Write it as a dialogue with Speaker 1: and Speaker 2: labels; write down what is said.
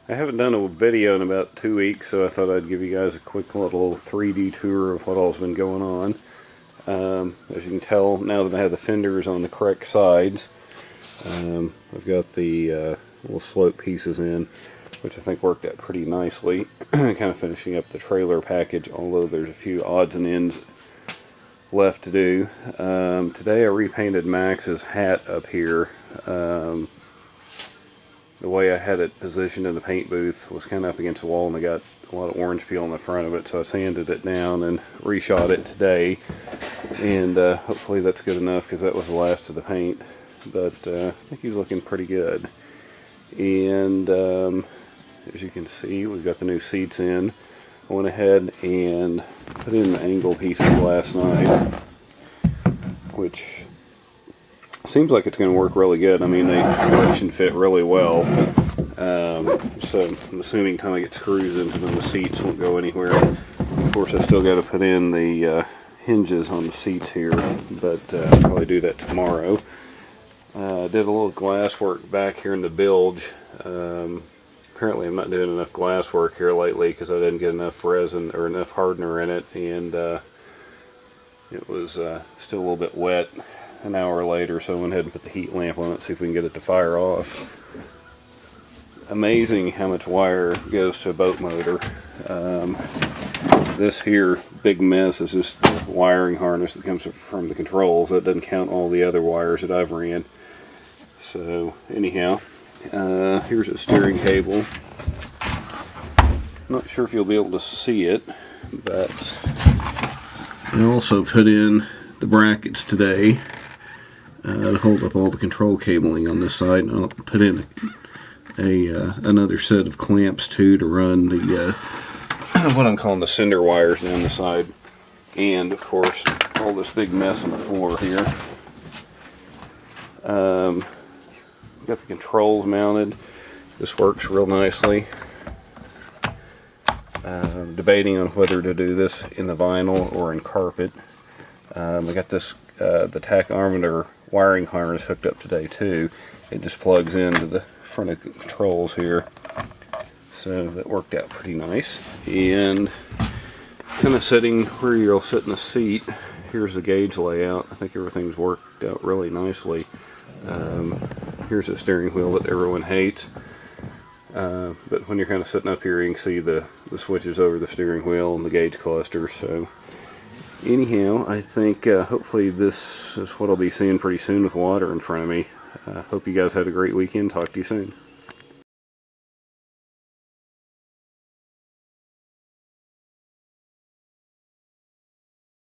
Speaker 1: I haven't done a video in about 2 weeks, so I thought I'd give you guys a quick little 3D tour of what all's been going on. As you can tell, now that I have the fenders on the correct sides, I've got the little slope pieces in, which I think worked out pretty nicely. Kind of finishing up the trailer package, although there's a few odds and ends left to do. Today I repainted Max's hat up here. The way I had it positioned in the paint booth was kind of up against the wall, and I got a lot of orange peel on the front of it, so I sanded it down and reshot it today, and hopefully that's good enough because that was the last of the paint. But I think he's looking pretty good. And as you can see, we've got the new seats in. I went ahead and put in the angle pieces last night, which seems like it's going to work really good. I mean, they should fit really well. So I'm assuming until I get screws into them, the seats won't go anywhere. Of course, I still got to put in the hinges on the seats here, but I'll probably do that tomorrow. Did a little glass work back here in the bilge. Apparently I'm not doing enough glass work here lately because I didn't get enough resin or enough hardener in it, and it was still a little bit wet. An hour later, so I went ahead and put the heat lamp on it, see if we can get it to fire off. Amazing how much wire goes to a boat motor. This here big mess is just the wiring harness that comes from the controls. That doesn't count all the other wires that I've ran. So anyhow, here's a steering cable. Not sure if you'll be able to see it, but I also put in the brackets today to hold up all the control cabling on this side, and I'll put in another set of clamps too to run the what I'm calling the cinder wires down the side, and of course all this big mess on the floor here. Got the controls mounted. This works real nicely. Debating on whether to do this in the vinyl or in carpet. I got this the tachometer wiring harness hooked up today too. It just plugs into the front of the controls here, so that worked out pretty nice. And kind of sitting where you'll sit in the seat, here's the gauge layout. I think everything's worked out really nicely. Here's the steering wheel that everyone hates, but when you're kind of sitting up here, you can see the switches over the steering wheel and the gauge cluster. So anyhow, I think hopefully this is what I'll be seeing pretty soon with water in front of me. Hope you guys had a great weekend. Talk to you soon.